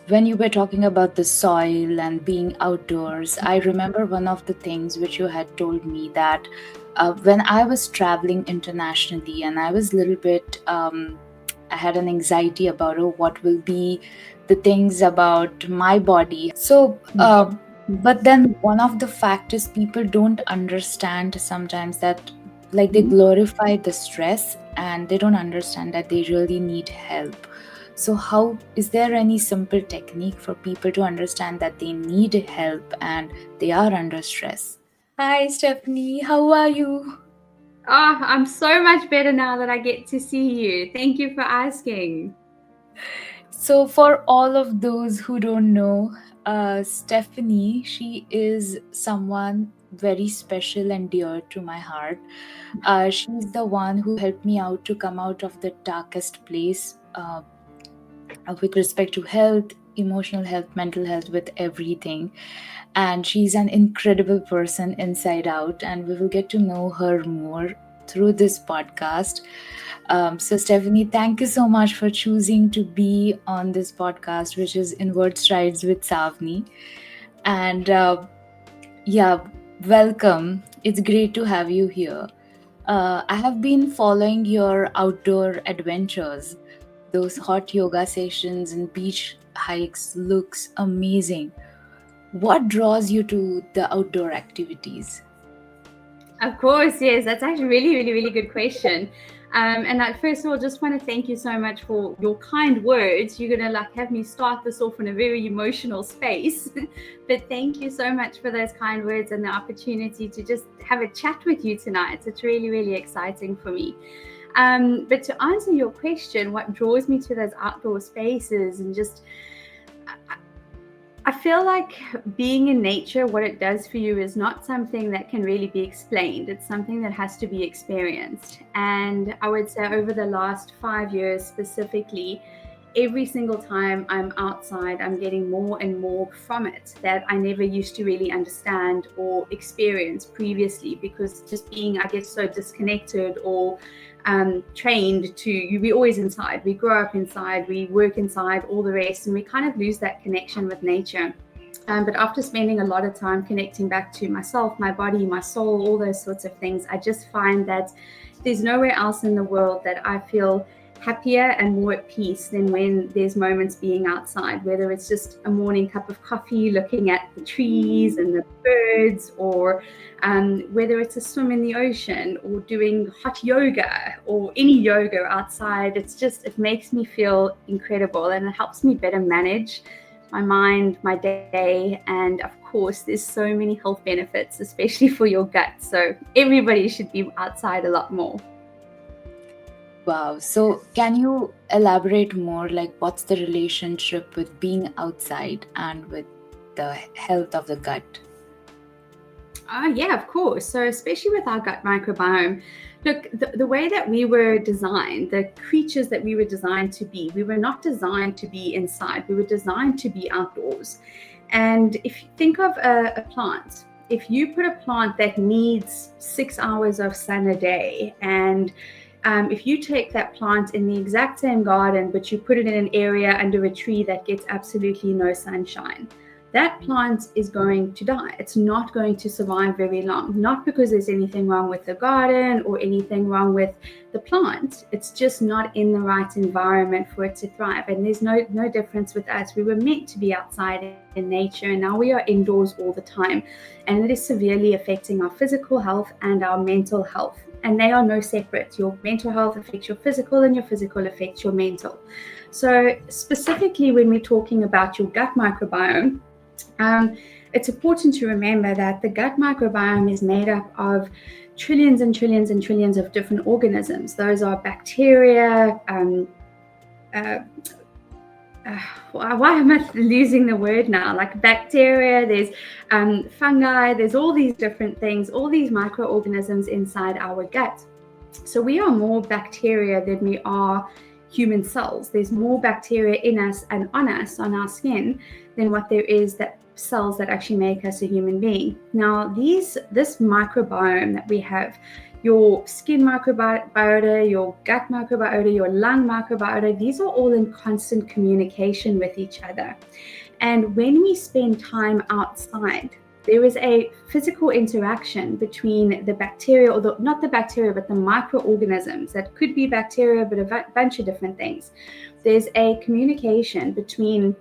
when you were talking about the soil and being outdoors, I remember one of the things which you had told me that when I was traveling internationally and I was a little bit, I had an anxiety about, oh, what will be the things about my body. But then one of the factors people don't understand sometimes that, like, they glorify the stress and they don't understand that they really need help. So, how is there any simple technique for people to understand that they need help and they are under stress? Hi, Stephanie. How are you? Oh, I'm so much better now that I get to see you. Thank you for asking. So, for all of those who don't know, Stephanie, she is someone very special and dear to my heart. She's the one who helped me out to come out of the darkest place with respect to health, emotional health, mental health, with everything. And she's an incredible person inside out, and we will get to know her more through this podcast. So, Stephanie, thank you so much for choosing to be on this podcast, which is Inward Strides with Savni. And yeah, welcome. It's great to have you here. I have been following your outdoor adventures. Those hot yoga sessions and beach hikes looks amazing. What draws you to the outdoor activities? Of course, yes, that's actually really good question. And I first of all just want to thank you so much for your kind words. You're gonna like have me start this off in a very emotional space, but thank you so much for those kind words and the opportunity to just have a chat with you tonight. It's really exciting for me. But to answer your question, what draws me to those outdoor spaces and just I feel like being in nature, what it does for you is not something that can really be explained. It's something that has to be experienced. And I would say over the last 5 years specifically, every single time I'm outside, I'm getting more and more from it that I never used to really understand or experience previously, because just being, I guess, so disconnected or trained to, we're always inside, we grow up inside, we work inside, all the rest, and we kind of lose that connection with nature. But after spending a lot of time connecting back to myself, my body, my soul, all those sorts of things, I just find that there's nowhere else in the world that I feel happier and more at peace than when there's moments being outside, whether it's just a morning cup of coffee, looking at the trees and the birds, or whether it's a swim in the ocean or doing hot yoga or any yoga outside. It's just, it makes me feel incredible and it helps me better manage my mind, my day, and of course there's so many health benefits, especially for your gut. So everybody should be outside a lot more. Wow. So, can you elaborate more? Like, what's the relationship with being outside and with the health of the gut? Yeah, of course. So, especially with our gut microbiome, look, the way that we were designed, the creatures that we were designed to be, we were not designed to be inside, we were designed to be outdoors. And if you think of a plant, if you put a plant that needs 6 hours of sun a day, and if you take that plant in the exact same garden, but you put it in an area under a tree that gets absolutely no sunshine, that plant is going to die. It's not going to survive very long. Not because there's anything wrong with the garden or anything wrong with the plant. It's just not in the right environment for it to thrive. And there's no difference with us. We were meant to be outside in nature, and now we are indoors all the time. And it is severely affecting our physical health and our mental health. And they are no separate. Your mental health affects your physical, and your physical affects your mental. So specifically when we're talking about your gut microbiome, it's important to remember that the gut microbiome is made up of trillions and trillions and trillions of different organisms. Those are bacteria. Why am I losing the word now? Like bacteria, there's fungi, there's all these different things, all these microorganisms inside our gut. So we are more bacteria than we are human cells. There's more bacteria in us and on us, on our skin, than what there is that cells that actually make us a human being. Now, this microbiome that we have, your skin microbiota, your gut microbiota, your lung microbiota, these are all in constant communication with each other. And when we spend time outside, there is a physical interaction between the bacteria, or not the bacteria, but the microorganisms that could be bacteria, but a bunch of different things. There's a communication between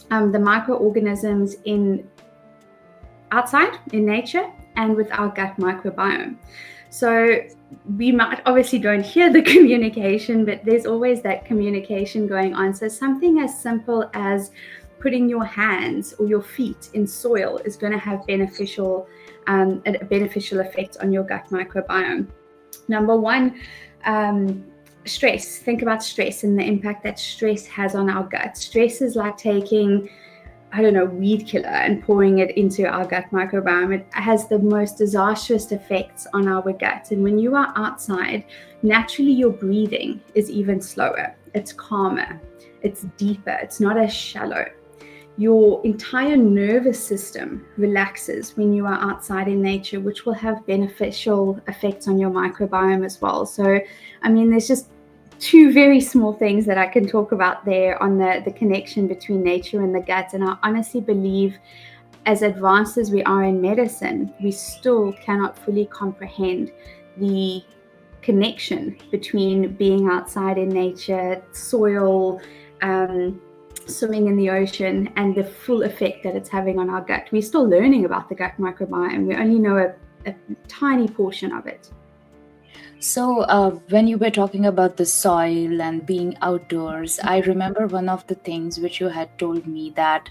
the microorganisms outside in nature and with our gut microbiome. So we might obviously don't hear the communication, but there's always that communication going on. So something as simple as putting your hands or your feet in soil is going to have a beneficial effect on your gut microbiome. Number one, stress. Think about stress and the impact that stress has on our gut. Stress is like taking, weed killer and pouring it into our gut microbiome. It has the most disastrous effects on our gut. And when you are outside, naturally your breathing is even slower. It's calmer. It's deeper. It's not as shallow. Your entire nervous system relaxes when you are outside in nature, which will have beneficial effects on your microbiome as well. So, there's just two very small things that I can talk about there on the connection between nature and the gut. And I honestly believe, as advanced as we are in medicine, we still cannot fully comprehend the connection between being outside in nature, soil, swimming in the ocean, and the full effect that it's having on our gut. We're still learning about the gut microbiome. We only know a tiny portion of it. So, when you were talking about the soil and being outdoors, I remember one of the things which you had told me that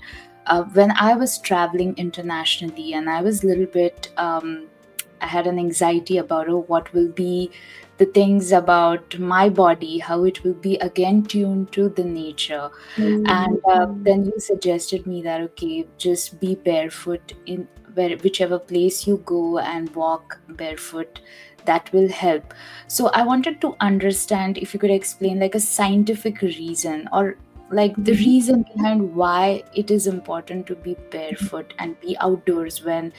when I was traveling internationally and I was a little bit, I had an anxiety about what will be the things about my body, how it will be again tuned to the nature. And then you suggested me that, okay, just be barefoot in whichever place you go and walk barefoot. That will help. So I wanted to understand if you could explain like a scientific reason, or like the reason behind why it is important to be barefoot and be outdoors when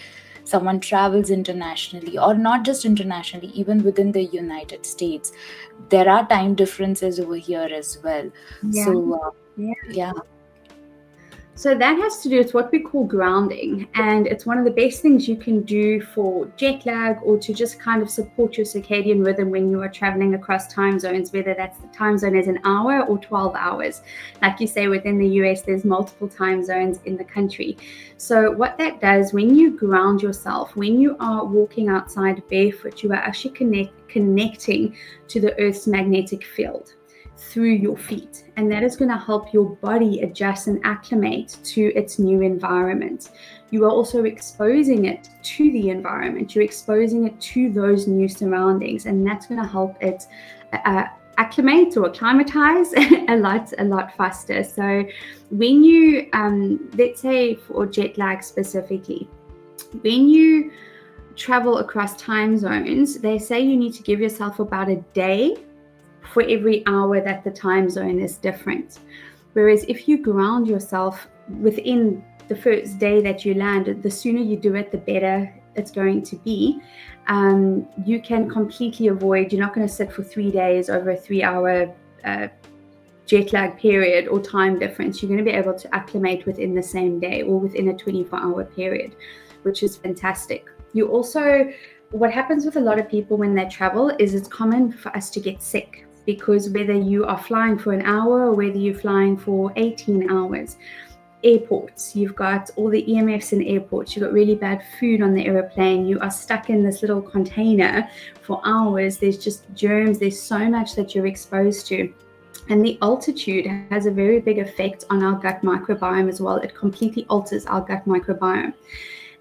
someone travels internationally, or not just internationally, even within the United States. There are time differences over here as well. Yeah. So yeah. So that has to do with what we call grounding, and it's one of the best things you can do for jet lag, or to just kind of support your circadian rhythm when you are traveling across time zones, whether that's the time zone is an hour or 12 hours. Like you say, within the US, there's multiple time zones in the country. So what that does, when you ground yourself, when you are walking outside barefoot, you are actually connecting to the Earth's magnetic field through your feet, and that is going to help your body adjust and acclimate to its new environment. You are also exposing it to the environment. You're exposing it to those new surroundings, and that's going to help it acclimate or acclimatize a lot faster. So when you let's say for jet lag specifically, when you travel across time zones, they say you need to give yourself about a day for every hour that the time zone is different. Whereas if you ground yourself within the first day that you land, the sooner you do it, the better it's going to be. You can completely avoid, you're not going to sit for 3 days over a 3-hour jet lag period or time difference. You're going to be able to acclimate within the same day or within a 24-hour period, which is fantastic. You also, what happens with a lot of people when they travel is it's common for us to get sick, because whether you are flying for an hour or whether you're flying for 18 hours, airports, you've got all the EMFs in airports, you've got really bad food on the airplane, you are stuck in this little container for hours, there's just germs, there's so much that you're exposed to. And the altitude has a very big effect on our gut microbiome as well. It completely alters our gut microbiome.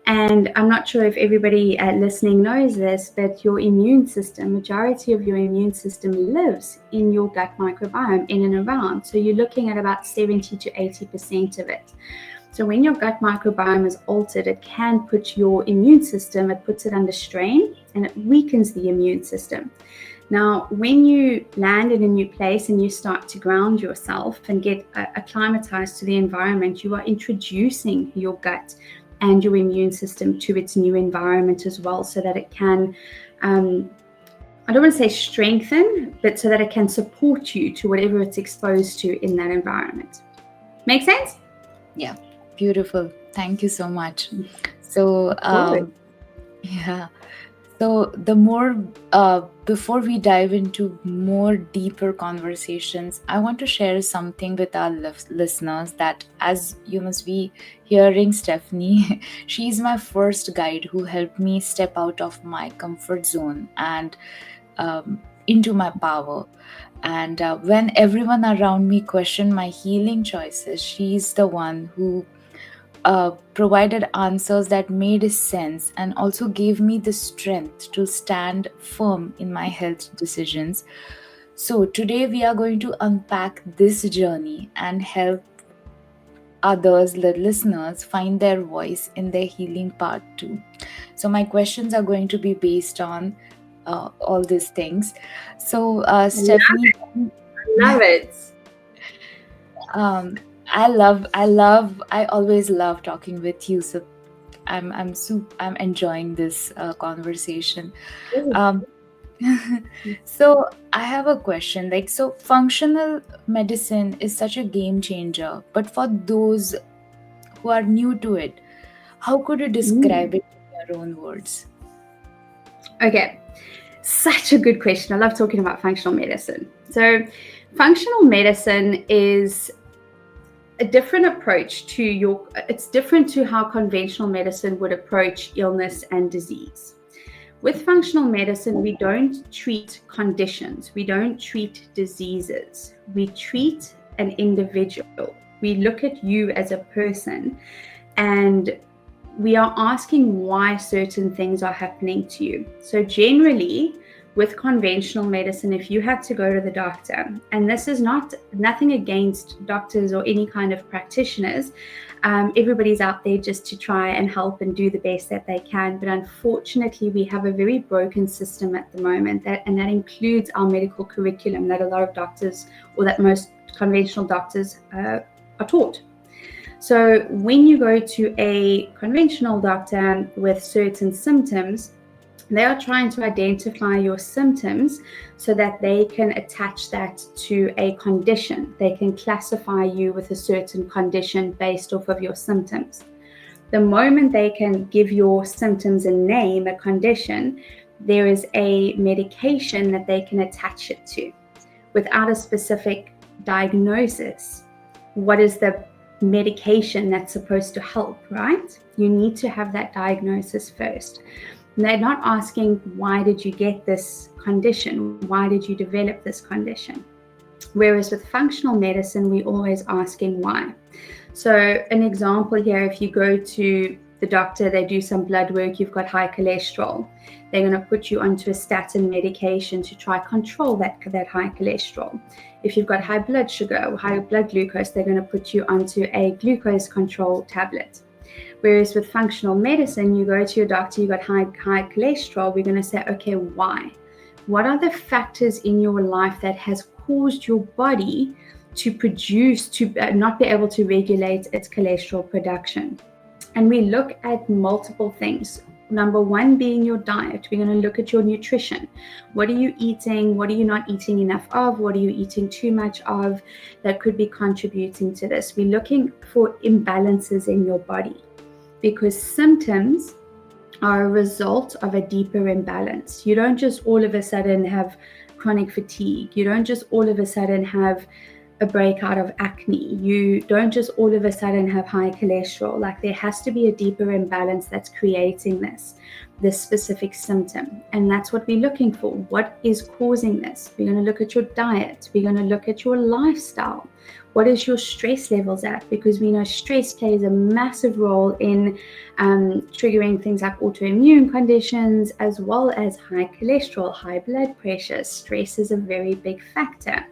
And I'm not sure if everybody listening knows this, but your immune system, majority of your immune system lives in your gut microbiome, in and around. So you're looking at about 70 to 80% of it. So when your gut microbiome is altered, it can put your immune system, it puts it under strain, and it weakens the immune system. Now, when you land in a new place and you start to ground yourself and get acclimatized to the environment, you are introducing your gut and your immune system to its new environment as well, so that it can, I don't want to say strengthen, but so that it can support you to whatever it's exposed to in that environment. Make sense? Yeah, beautiful. Thank you so much. So, Good. yeah. So the more before we dive into more deeper conversations, I want to share something with our listeners that, as you must be hearing Stephanie, she's my first guide who helped me step out of my comfort zone and into my power. And when everyone around me questioned my healing choices, she's the one who provided answers that made sense and also gave me the strength to stand firm in my health decisions. So, today we are going to unpack this journey and help others, the listeners, find their voice in their healing part too. So, my questions are going to be based on all these things. So, Stephanie, Love it. um, I always love talking with you. So I'm enjoying this conversation. Um, so I have a question. Like, so functional medicine is such a game changer, but for those who are new to it, how could you describe it in your own words? Okay, such a good question. I love talking about functional medicine. So, functional medicine is a different approach to it's different to how conventional medicine would approach illness and disease. With functional medicine, we don't treat conditions, we don't treat diseases, we treat an individual. We look at you as a person, and we are asking why certain things are happening to you. So generally, with conventional medicine, if you had to go to the doctor, and this is nothing against doctors or any kind of practitioners, everybody's out there just to try and help and do the best that they can. But unfortunately, we have a very broken system at the moment, and that includes our medical curriculum that a lot of doctors, or that most conventional doctors are taught. So when you go to a conventional doctor with certain symptoms, they are trying to identify your symptoms so that they can attach that to a condition. They can classify you with a certain condition based off of your symptoms. The moment they can give your symptoms a name, a condition, there is a medication that they can attach it to. Without a specific diagnosis, what is the medication that's supposed to help, right? You need to have that diagnosis first. And they're not asking, why did you get this condition? Why did you develop this condition? Whereas with functional medicine, we're always asking why. So an example here, if you go to the doctor, they do some blood work, you've got high cholesterol. They're going to put you onto a statin medication to try control that high cholesterol. If you've got high blood sugar or high blood glucose, they're going to put you onto a glucose control tablet. Whereas with functional medicine, you go to your doctor, you've got high cholesterol, we're going to say, okay, why? What are the factors in your life that has caused your body to not be able to regulate its cholesterol production? And we look at multiple things. Number one being your diet. We're going to look at your nutrition. What are you eating? What are you not eating enough of? What are you eating too much of that could be contributing to this? We're looking for imbalances in your body, because symptoms are a result of a deeper imbalance. You don't just all of a sudden have chronic fatigue. You don't just all of a sudden have a breakout of acne. You don't just all of a sudden have high cholesterol. Like, there has to be a deeper imbalance that's creating this specific symptom. And that's what we're looking for. What is causing this? We're going to look at your diet. We're going to look at your lifestyle. What is your stress levels at? Because we know stress plays a massive role in triggering things like autoimmune conditions, as well as high cholesterol, high blood pressure. Stress is a very big factor.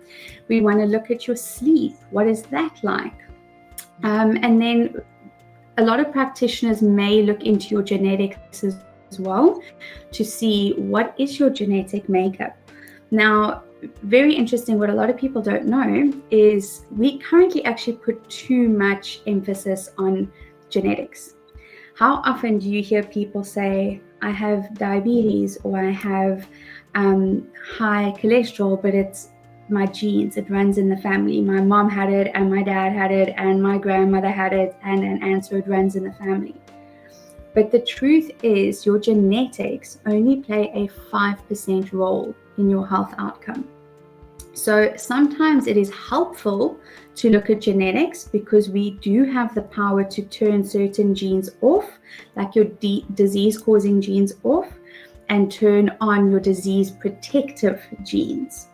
We want to look at your sleep. What is that like? And then a lot of practitioners may look into your genetics as well to see what is your genetic makeup. Now, very interesting, what a lot of people don't know is we currently actually put too much emphasis on genetics. How often do you hear people say, I have diabetes, or I have high cholesterol, but it's my genes, it runs in the family. My mom had it, and my dad had it, and my grandmother had it, and so it runs in the family. But the truth is, your genetics only play a 5% role in your health outcome. So sometimes it is helpful to look at genetics because we do have the power to turn certain genes off, like your disease-causing genes off, and turn on your disease-protective genes.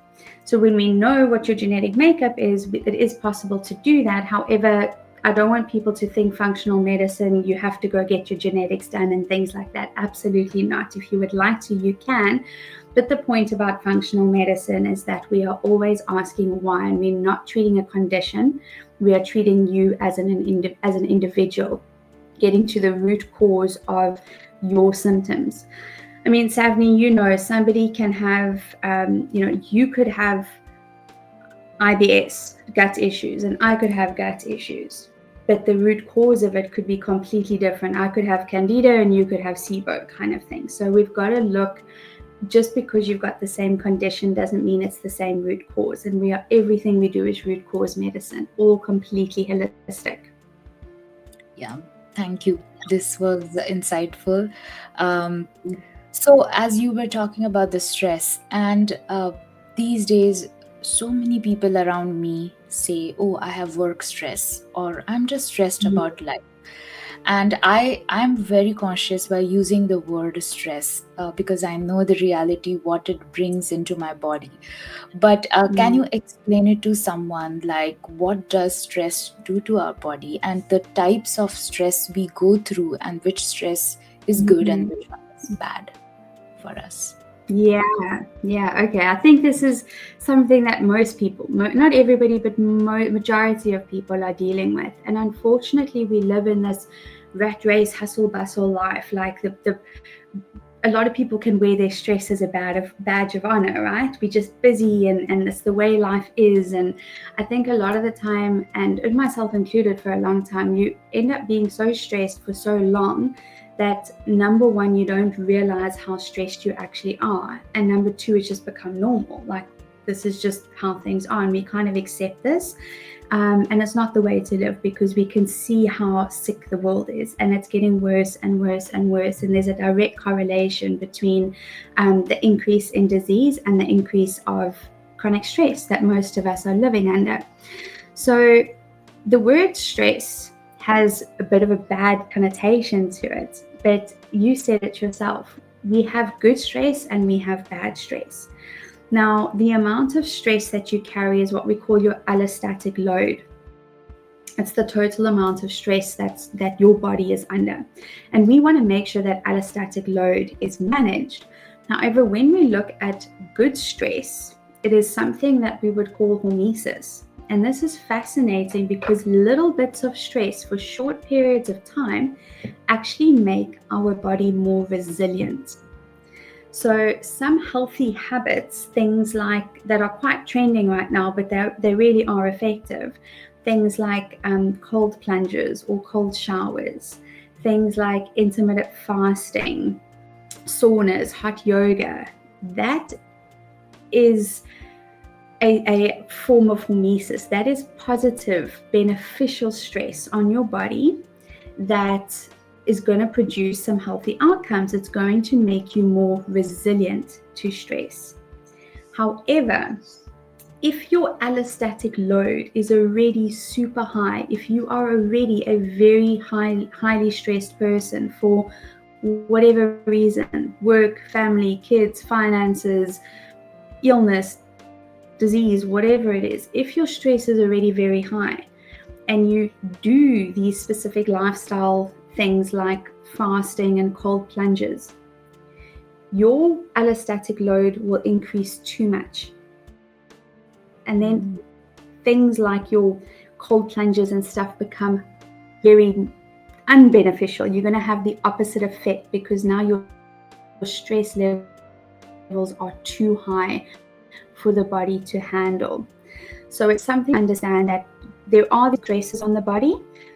So when we know what your genetic makeup is, it is possible to do that. However, I don't want people to think functional medicine, you have to go get your genetics done and things like that. Absolutely not. If you would like to, you can. But the point about functional medicine is that we are always asking why, and we're not treating a condition. We are treating you as an individual, getting to the root cause of your symptoms. I mean, Savni, somebody can have, you could have IBS, gut issues, and I could have gut issues. But the root cause of it could be completely different. I could have candida and you could have SIBO, kind of thing. So we've got to look. Just because you've got the same condition doesn't mean it's the same root cause. And everything we do is root cause medicine, all completely holistic. Yeah, thank you. This was insightful. So, as you were talking about the stress, and these days, so many people around me say, "Oh, I have work stress," or "I'm just stressed about life." And I'm very conscious by using the word stress because I know the reality, what it brings into my body. But can you explain it to someone, like what does stress do to our body, and the types of stress we go through, and which stress is good and which one is bad for us? Yeah, okay. I think this is something that most people, not everybody, but majority of people are dealing with. And unfortunately, we live in this rat race, hustle bustle life. Like a lot of people can wear their stress as a badge of honor, right? We're just busy, and it's the way life is. And I think a lot of the time, and myself included for a long time, you end up being so stressed for so long that number one, you don't realize how stressed you actually are. And number two, it's just become normal. Like, this is just how things are, and we kind of accept this. And it's not the way to live, because we can see how sick the world is, and it's getting worse and worse and worse. And there's a direct correlation between the increase in disease and the increase of chronic stress that most of us are living under. So the word stress has a bit of a bad connotation to it, but you said it yourself. We have good stress and we have bad stress. Now, the amount of stress that you carry is what we call your allostatic load. It's the total amount of stress that your body is under. And we want to make sure that allostatic load is managed. However, when we look at good stress, it is something that we would call hormesis. And this is fascinating because little bits of stress for short periods of time actually make our body more resilient. So some healthy habits, things like that are quite trending right now, but they really are effective. Things like cold plunges or cold showers, things like intermittent fasting, saunas, hot yoga. That is a form of hormesis. That is positive, beneficial stress on your body that is going to produce some healthy outcomes. It's going to make you more resilient to stress. However, if your allostatic load is already super high, if you are already a very highly stressed person for whatever reason, work, family, kids, finances, illness, disease, whatever it is, if your stress is already very high and you do these specific lifestyle things like fasting and cold plunges, your allostatic load will increase too much. And then things like your cold plunges and stuff become very unbeneficial. You're going to have the opposite effect because now your stress levels are too high for the body to handle. So it's something to understand that there are the stresses on the body,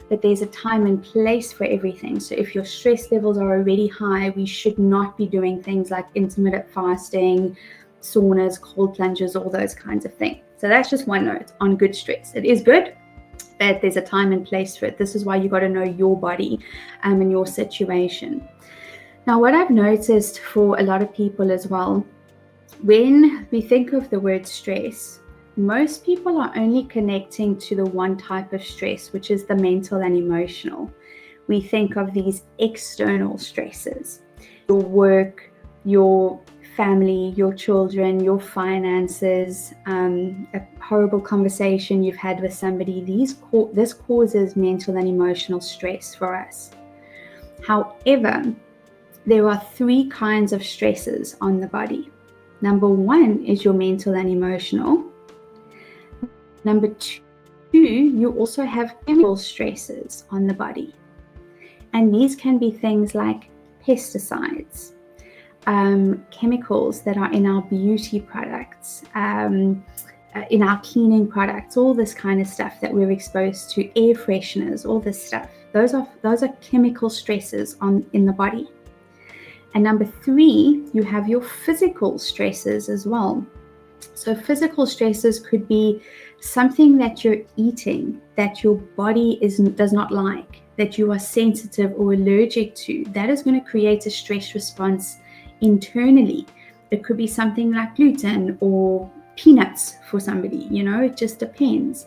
but there's a time and place for everything. So if your stress levels are already high, we should not be doing things like intermittent fasting, saunas, cold plunges, all those kinds of things. So that's just one note on good stress. It is good, but there's a time and place for it. This is why you got to know your body and your situation. Now, what I've noticed for a lot of people as well, when we think of the word stress, most people are only connecting to the one type of stress, which is the mental and emotional. We think of these external stresses, your work, your family, your children, your finances, a horrible conversation you've had with somebody. This causes mental and emotional stress for us. However, there are three kinds of stresses on the body. Number one is your mental and emotional. Number two, you also have chemical stresses on the body. And these can be things like pesticides, chemicals that are in our beauty products, in our cleaning products, all this kind of stuff that we're exposed to, air fresheners, all this stuff. Those are chemical stresses in the body. And number three, you have your physical stresses as well. So physical stresses could be something that you're eating that your body does not like, that you are sensitive or allergic to. That is going to create a stress response internally. It could be something like gluten or peanuts for somebody, it just depends.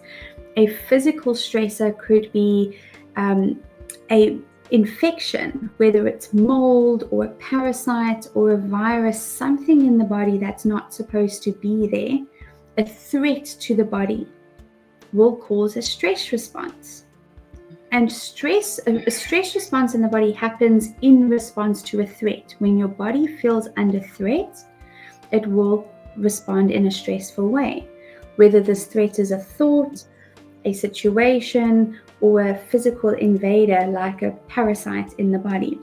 A physical stressor could be a infection, whether it's mold or a parasite or a virus, something in the body that's not supposed to be there, a threat to the body will cause a stress response. And a stress response in the body happens in response to a threat. When your body feels under threat, it will respond in a stressful way, whether this threat is a thought, a situation, or a physical invader like a parasite in the body.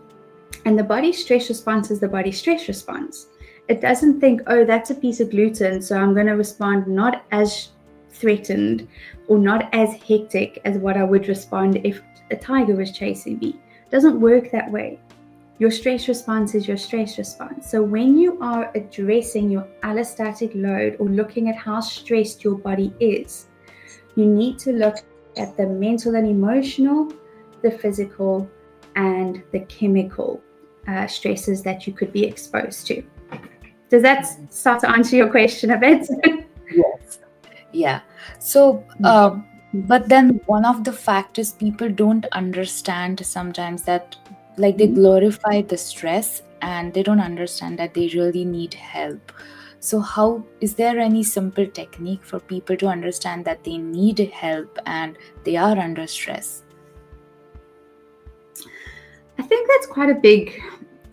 And the body's stress response is the body's stress response. It doesn't think, oh, that's a piece of gluten, so I'm going to respond not as threatened or not as hectic as what I would respond if a tiger was chasing me. It doesn't work that way. Your stress response is your stress response. So when you are addressing your allostatic load or looking at how stressed your body is, you need to look at the mental and emotional, the physical, and the chemical stresses that you could be exposed to. Does that start to answer your question a bit? Yes. Yeah. So, but then one of the factors people don't understand sometimes that, like, they glorify the stress and they don't understand that they really need help. So how is there any simple technique for people to understand that they need help and they are under stress? I think that's quite a big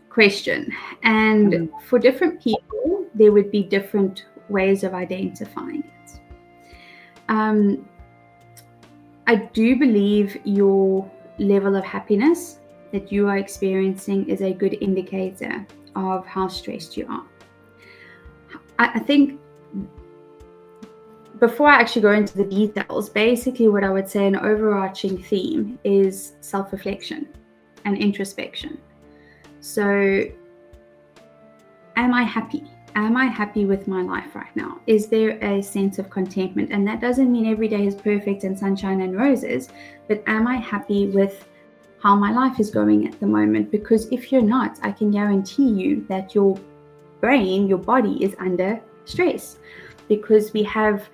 question. And for different people, there would be different ways of identifying it. I do believe your level of happiness that you are experiencing is a good indicator of how stressed you are. I think before I actually go into the details, basically what I would say an overarching theme is self-reflection and introspection. So, am I happy? Am I happy with my life right now? Is there a sense of contentment? And that doesn't mean every day is perfect and sunshine and roses, but am I happy with how my life is going at the moment? Because if you're not, I can guarantee you that your brain, your body is under stress, because we have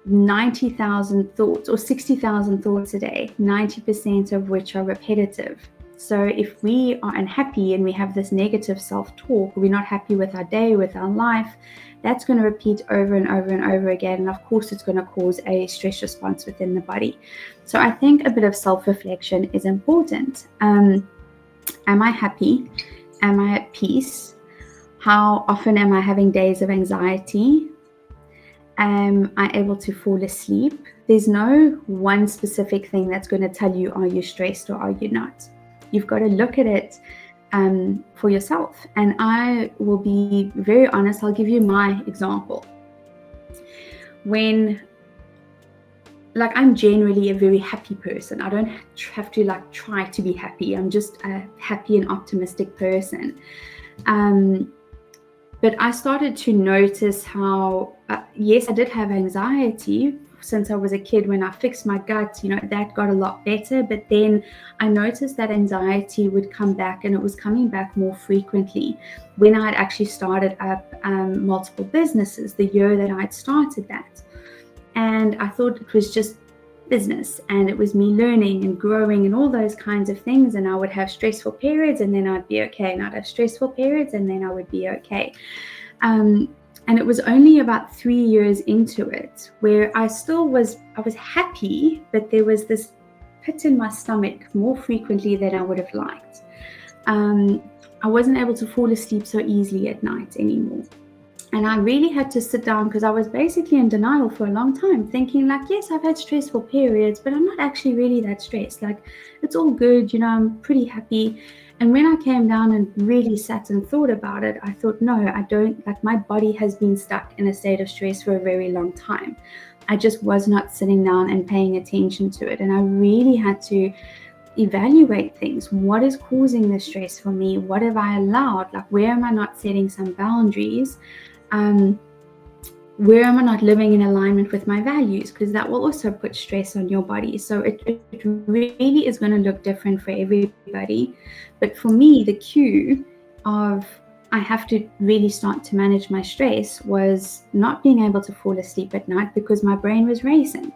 90,000 thoughts or 60,000 thoughts a day, 90% of which are repetitive. So if we are unhappy and we have this negative self-talk, we're not happy with our day, with our life, that's going to repeat over and over and over again. And of course, it's going to cause a stress response within the body. So I think a bit of self-reflection is important. Am I happy? Am I at peace? How often am I having days of anxiety? Am I able to fall asleep? There's no one specific thing that's going to tell you, are you stressed or are you not? You've got to look at it for yourself. And I will be very honest. I'll give you my example. when, like, I'm generally a very happy person. I don't have to like try to be happy. I'm just a happy and optimistic person. But I started to notice how, yes, I did have anxiety since I was a kid. When I fixed my gut, that got a lot better. But then I noticed that anxiety would come back, and it was coming back more frequently when I had actually started up multiple businesses the year that I'd started that. And I thought it was just business, and it was me learning and growing and all those kinds of things. And I would have stressful periods, and then I'd be okay, and I'd have stressful periods, and then I would be okay. And it was only about 3 years into it where I was happy, but there was this pit in my stomach more frequently than I would have liked. I wasn't able to fall asleep so easily at night anymore. And I really had to sit down, because I was basically in denial for a long time, thinking like, yes, I've had stressful periods, but I'm not actually really that stressed. Like, it's all good, I'm pretty happy. And when I came down and really sat and thought about it, I thought, no, I don't, like, my body has been stuck in a state of stress for a very long time. I just was not sitting down and paying attention to it. And I really had to evaluate things. What is causing the stress for me? What have I allowed? Like, where am I not setting some boundaries? Where am I not living in alignment with my values? Because that will also put stress on your body. So it really is going to look different for everybody. But for me, the cue of I have to really start to manage my stress was not being able to fall asleep at night, because my brain was racing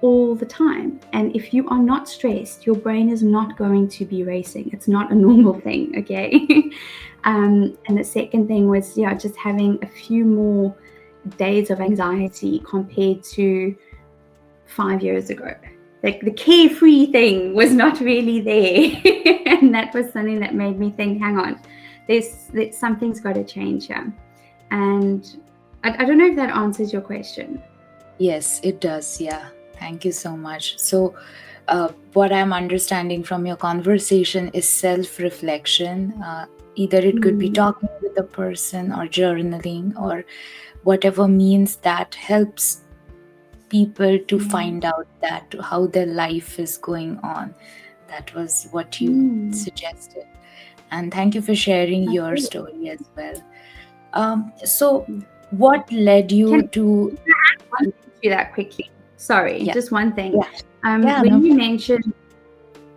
all the time. And if you are not stressed, your brain is not going to be racing. It's not a normal thing, okay? And the second thing was, just having a few more days of anxiety compared to 5 years ago. Like, the carefree thing was not really there. And that was something that made me think, hang on, something's got to change here. And I don't know if that answers your question. Yes, it does. Yeah. Thank you so much. So, what I'm understanding from your conversation is self-reflection. Either it could be talking with a person or journaling or whatever means that helps people to find out that how their life is going on. That was what you suggested. And thank you for sharing your story as well. So what led you to... I want to do that quickly. Sorry, just one thing. Yeah. When you mentioned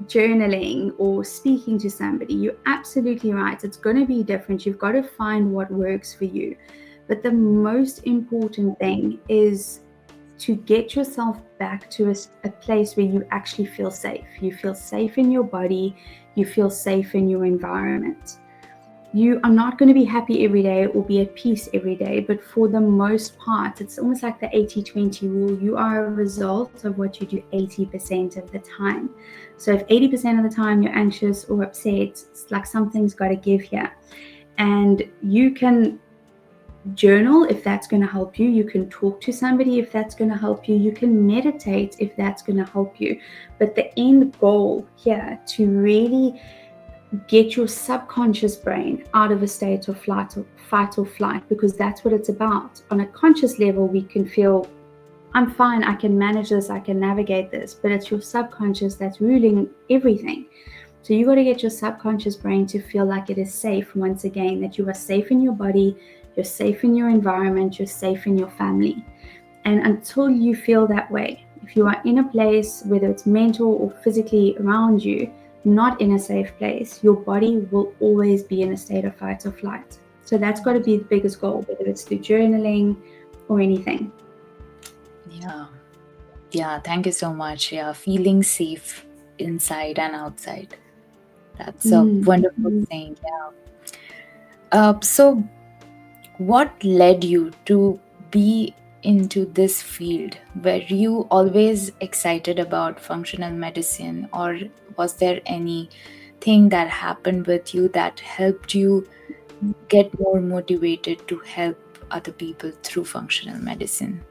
journaling or speaking to somebody, you're absolutely right. It's going to be different. You've got to find what works for you. But the most important thing is to get yourself back to a place where you actually feel safe. You feel safe in your body. You feel safe in your environment. You are not going to be happy every day or be at peace every day, but for the most part, it's almost like the 80-20 rule. You are a result of what you do 80% of the time. So if 80% of the time you're anxious or upset, it's like something's got to give here. And you can journal if that's going to help you. You can talk to somebody if that's going to help you. You can meditate if that's going to help you. But the end goal here, to really get your subconscious brain out of a state of fight or flight, because that's what it's about. On a conscious level, we can feel, I'm fine, I can manage this, I can navigate this, but it's your subconscious that's ruling everything. So you got to get your subconscious brain to feel like it is safe once again, that you are safe in your body, you're safe in your environment, you're safe in your family. And until you feel that way, if you are in a place, whether it's mental or physically around you, not in a safe place, your body will always be in a state of fight or flight. So that's got to be the biggest goal, whether it's through journaling or anything. Yeah, thank you so much. Yeah, feeling safe inside and outside. That's a wonderful thing. Yeah. So what led you to be into this field? Were you always excited about functional medicine, or was there anything that happened with you that helped you get more motivated to help other people through functional medicine?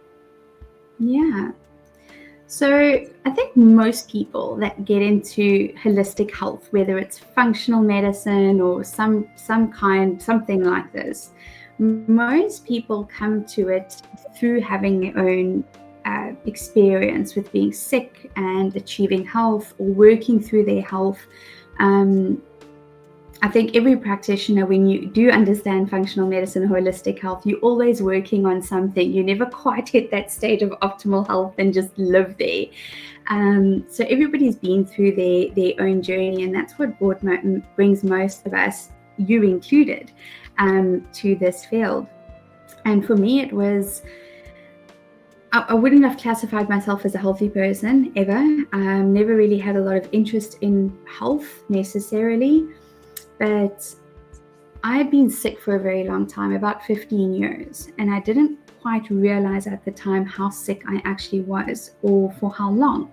Yeah. So I think most people that get into holistic health, whether it's functional medicine or something like this, most people come to it through having their own experience with being sick and achieving health or working through their health. I think every practitioner, when you do understand functional medicine, holistic health, you're always working on something. You never quite hit that state of optimal health and just live there. So everybody's been through their own journey, and that's what brings most of us, you included, to this field. And for me, it was, I wouldn't have classified myself as a healthy person ever. Never really had a lot of interest in health necessarily, but I had been sick for a very long time, about 15 years, and I didn't quite realize at the time how sick I actually was or for how long.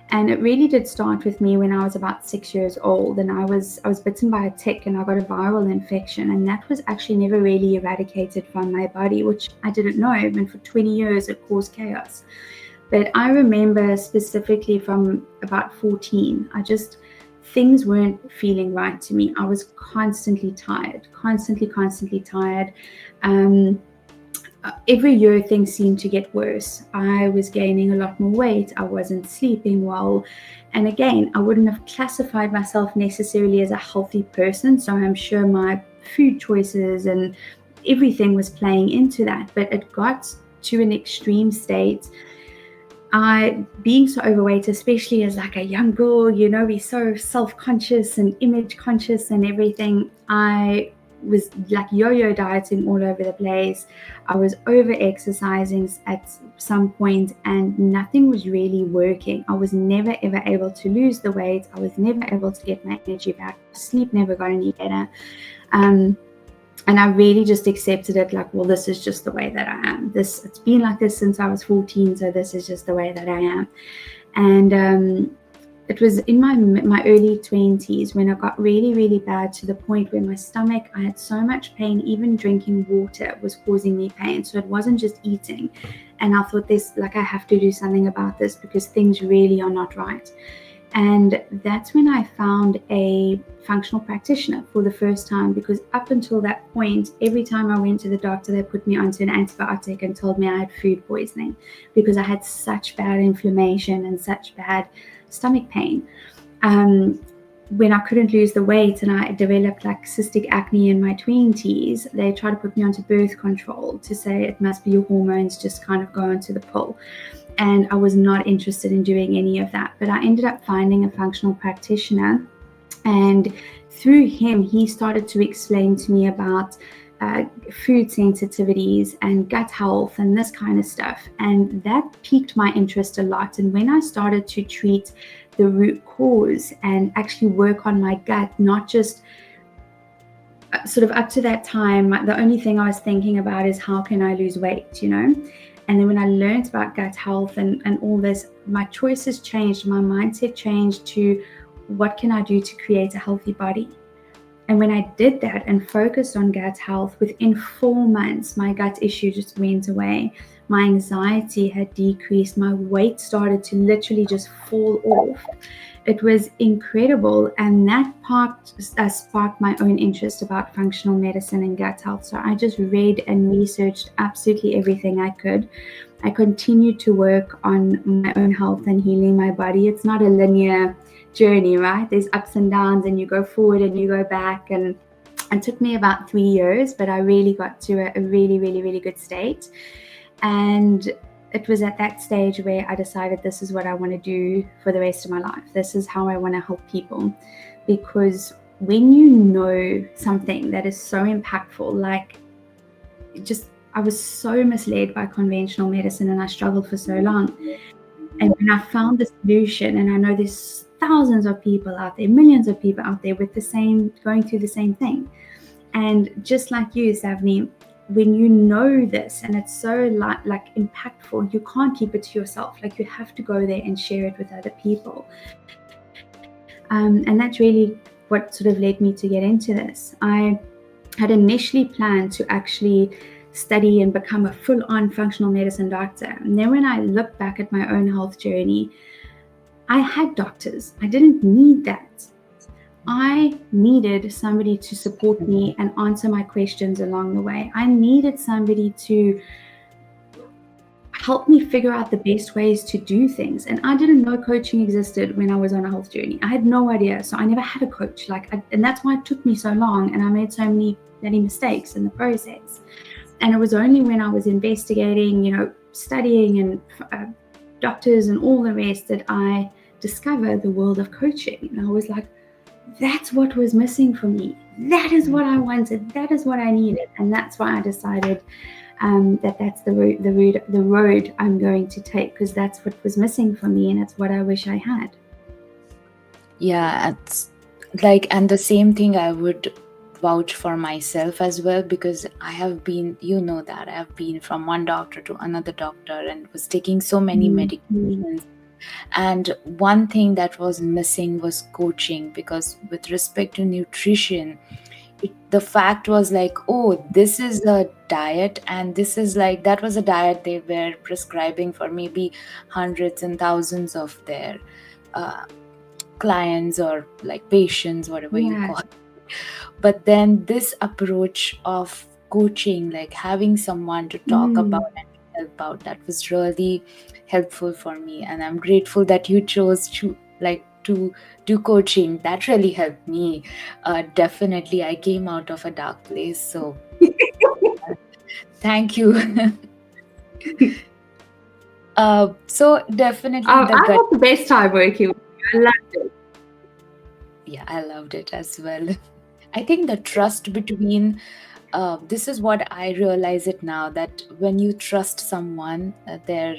And it really did start with me when I was about 6 years old, and I was bitten by a tick and I got a viral infection, and that was actually never really eradicated from my body, which I didn't know. And for 20 years it caused chaos. But I remember specifically from about 14, things weren't feeling right to me. I was constantly tired, constantly tired. Every year things seemed to get worse. I was gaining a lot more weight. I wasn't sleeping well. And again, I wouldn't have classified myself necessarily as a healthy person. So I'm sure my food choices and everything was playing into that. But it got to an extreme state. Being so overweight, especially as like a young girl, we're so self-conscious and image conscious and everything. I was like yo-yo dieting all over the place. I was over exercising at some point and nothing was really working. I was never ever able to lose the weight. I was never able to get my energy back. Sleep never got any better. And I really just accepted it like, well, this is just the way that I am. It's been like this since I was 14, so this is just the way that I am. And it was in my early 20s when I got really, really bad, to the point where my stomach, I had so much pain, even drinking water was causing me pain. So it wasn't just eating. And I thought, I have to do something about this because things really are not right. And that's when I found a functional practitioner for the first time, because up until that point, every time I went to the doctor, they put me onto an antibiotic and told me I had food poisoning because I had such bad inflammation and such bad stomach pain. When I couldn't lose the weight and I developed like cystic acne in my 20s, they tried to put me onto birth control to say it must be your hormones, just kind of go onto the pill. And I was not interested in doing any of that. But I ended up finding a functional practitioner, and through him, he started to explain to me about food sensitivities and gut health and this kind of stuff. And that piqued my interest a lot. And when I started to treat the root cause and actually work on my gut, not just sort of up to that time, the only thing I was thinking about is how can I lose weight, And then when I learned about gut health and all this, my choices changed, my mindset changed to what can I do to create a healthy body? And when I did that and focused on gut health, within 4 months, my gut issue just went away. My anxiety had decreased. My weight started to literally just fall off. It was incredible. And that part sparked my own interest about functional medicine and gut health. So I just read and researched absolutely everything I could. I continued to work on my own health and healing my body. It's not a linear journey, right? There's ups and downs, and you go forward and you go back. And it took me about 3 years, but I really got to a really, really, really good state. And it was at that stage where I decided this is what I want to do for the rest of my life. This is how I want to help people. Because when you know something that is so impactful, like I was so misled by conventional medicine and I struggled for so long. And when I found the solution, and I know there's thousands of people out there, millions of people out there with going through the same thing. And just like you, Savni, when you know this and it's so like impactful, you can't keep it to yourself. Like you have to go there and share it with other people. And that's really what sort of led me to get into this. I had initially planned to actually study and become a full-on functional medicine doctor. And then when I look back at my own health journey, I had doctors. I didn't need that. I needed somebody to support me and answer my questions along the way. I needed somebody to help me figure out the best ways to do things. And I didn't know coaching existed when I was on a health journey. I had no idea. So I never had a coach. And that's why it took me so long. And I made so many mistakes in the process. And it was only when I was investigating, studying and doctors and all the rest that I discovered the world of coaching. And I was like, that's what was missing for me. That is what I wanted. That is what I needed. And that's why I decided that that's the road I'm going to take, because that's what was missing for me, and it's what I wish I had. Yeah, it's like, and the same thing I would vouch for myself as well, because I have been, that I have been from one doctor to another doctor and was taking so many Mm-hmm. medications. And one thing that was missing was coaching, because with respect to nutrition, the fact was like, oh, this is a diet, and this is like, that was a diet they were prescribing for maybe hundreds and thousands of their uh, clients, or like patients, whatever you Yeah. call it. But then this approach of coaching, like having someone to talk about Mm. and help out, that was really helpful for me. And I'm grateful that you chose to do coaching. That really helped me. Definitely, I came out of a dark place, so thank you. So definitely the I gut. had the best time working with you. I loved it. Yeah, I loved it as well. I think the trust between, this is what I realize it now, that when you trust someone, their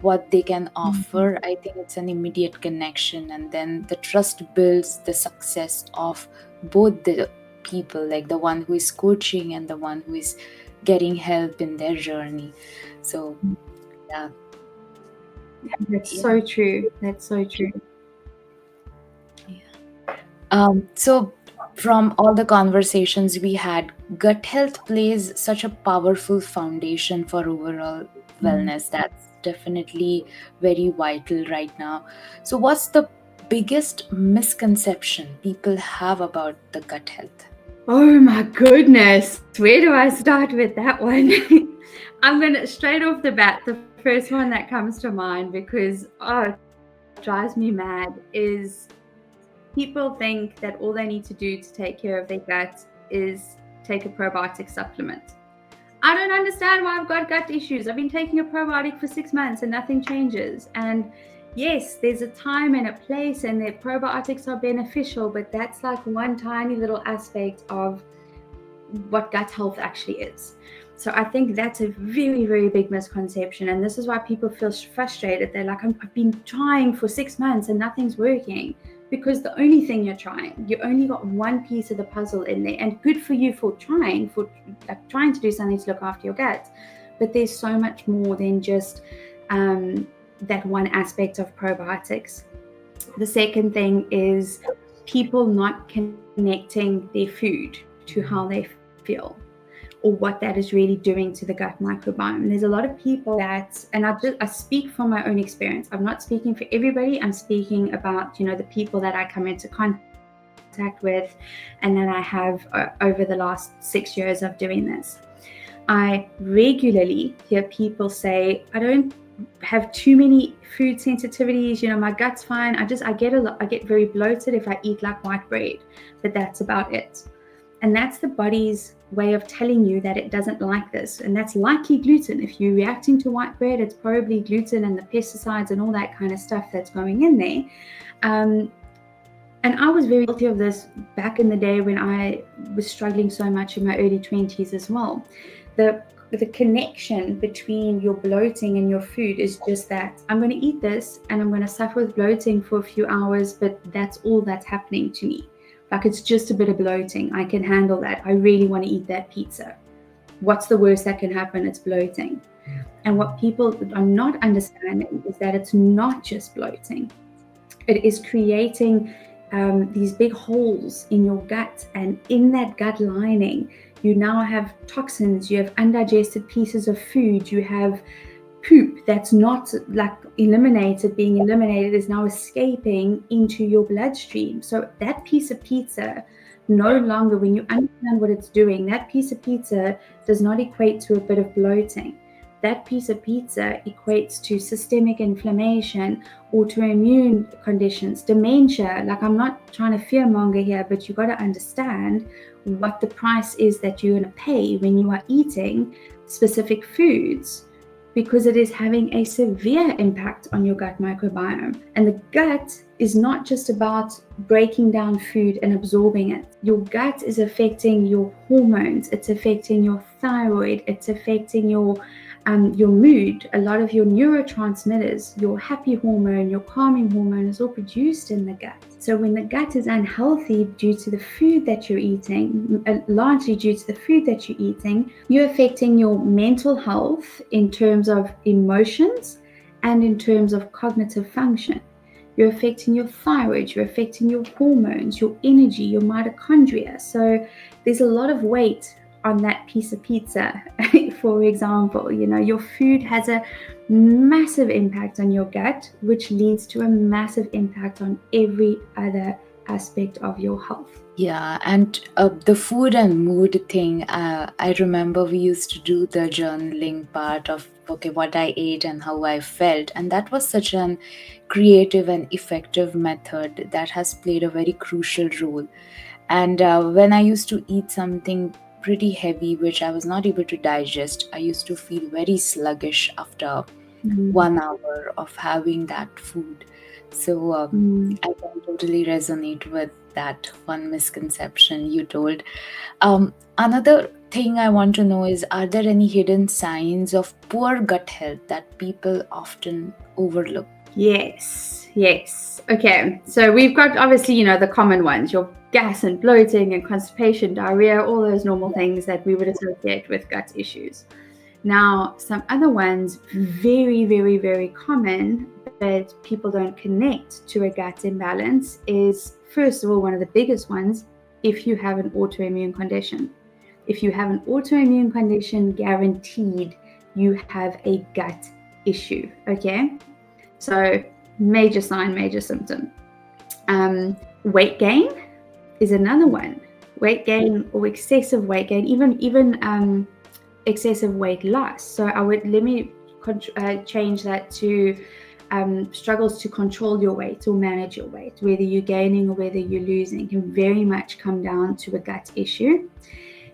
what they can Mhm. offer, I think it's an immediate connection, and then the trust builds the success of both the people, like the one who is coaching and the one who is getting help in their journey. So yeah, That's yeah, so true. That's so true. yeah. So, from all the conversations we had, gut health plays such a powerful foundation for overall Mm. wellness. That's definitely very vital right now. So, what's the biggest misconception people have about the gut health? Oh my goodness. Where do I start with that one? I'm going to, straight off the bat, the first one that comes to mind, because, it drives me mad, is people think that all they need to do to take care of their gut is take a probiotic supplement. I don't understand why I've got gut issues. I've been taking a probiotic for 6 months and nothing changes. And yes, there's a time and a place, and their probiotics are beneficial, but that's like one tiny little aspect of what gut health actually is. So I think that's a very, very big misconception. And this is why people feel frustrated. They're like, I've been trying for 6 months and nothing's working. Because the only thing you're trying, you only got one piece of the puzzle in there. And good for you for trying to do something to look after your gut. But there's so much more than just that one aspect of probiotics. The second thing is people not connecting their food to how they feel, or what that is really doing to the gut microbiome. And there's a lot of people that, and I speak from my own experience. I'm not speaking for everybody. I'm speaking about the people that I come into contact with, and that I have over the last 6 years of doing this. I regularly hear people say, I don't have too many food sensitivities. My gut's fine. I get very bloated if I eat like white bread, but that's about it. And that's the body's way of telling you that it doesn't like this. And that's likely gluten. If you're reacting to white bread, it's probably gluten and the pesticides and all that kind of stuff that's going in there. Um, and I was very guilty of this back in the day when I was struggling so much in my early 20s as well. The the connection between your bloating and your food is just that I'm going to eat this and I'm going to suffer with bloating for a few hours, but that's all that's happening to me. Like, it's just a bit of bloating. I can handle that. I really want to eat that pizza. What's the worst that can happen? It's bloating. And what people are not understanding is that it's not just bloating. It is creating these big holes in your gut, and in that gut lining, you now have toxins, you have undigested pieces of food, you have poop that's not like being eliminated is now escaping into your bloodstream. So that piece of pizza no longer, when you understand what it's doing, that piece of pizza does not equate to a bit of bloating. That piece of pizza equates to systemic inflammation, autoimmune conditions, dementia. Like, I'm not trying to fearmonger here, but you got to understand what the price is that you're going to pay when you are eating specific foods, because it is having a severe impact on your gut microbiome. And the gut is not just about breaking down food and absorbing it. Your gut is affecting your hormones, it's affecting your thyroid, it's affecting your mood. A lot of your neurotransmitters, your happy hormone, your calming hormone is all produced in the gut. So when the gut is unhealthy due to the food that you're eating, largely due to the food that you're eating, you're affecting your mental health in terms of emotions and in terms of cognitive function. You're affecting your thyroid, you're affecting your hormones, your energy, your mitochondria. So there's a lot of weight on that piece of pizza. For example, your food has a massive impact on your gut, which leads to a massive impact on every other aspect of your health. Yeah, and the food and mood thing, I remember we used to do the journaling part of, okay, what I ate and how I felt. And that was such an creative and effective method that has played a very crucial role. And when I used to eat something pretty heavy, which I was not able to digest, I used to feel very sluggish after 1 hour of having that food. So I can totally resonate with that one misconception you told. Another thing I want to know is, are there any hidden signs of poor gut health that people often overlook? Yes. Okay, so we've got obviously, the common ones, your gas and bloating and constipation, diarrhea, all those normal things that we would associate with gut issues. Now, some other ones, very, very, very common, but people don't connect to a gut imbalance, is, first of all, one of the biggest ones, if you have an autoimmune condition. If you have an autoimmune condition, guaranteed you have a gut issue, okay? So major sign, major symptom. Weight gain is another one. Weight gain or excessive weight gain, even excessive weight loss. So let me change that to struggles to control your weight or manage your weight, whether you're gaining or whether you're losing, can very much come down to a gut issue.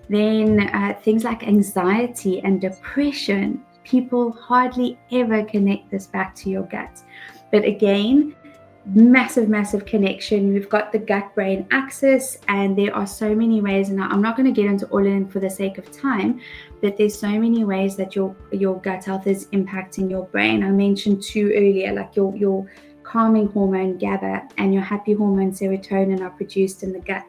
Then things like anxiety and depression, people hardly ever connect this back to your gut. But again, massive connection. We've got the gut-brain axis, and there are so many ways, and I'm not going to get into all of them for the sake of time, but there's so many ways that your gut health is impacting your brain. I mentioned 2 earlier, like your calming hormone GABA and your happy hormone serotonin are produced in the gut.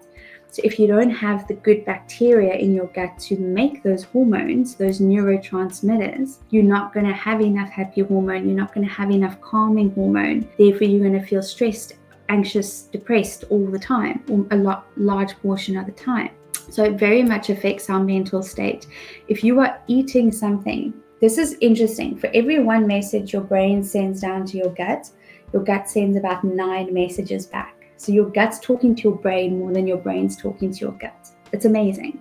So if you don't have the good bacteria in your gut to make those hormones, those neurotransmitters, you're not going to have enough happy hormone, you're not going to have enough calming hormone. Therefore, you're going to feel stressed, anxious, depressed all the time, or a large portion of the time. So it very much affects our mental state. If you are eating something, this is interesting, for every 1 message your brain sends down to your gut sends about 9 messages back. So your gut's talking to your brain more than your brain's talking to your gut. It's amazing.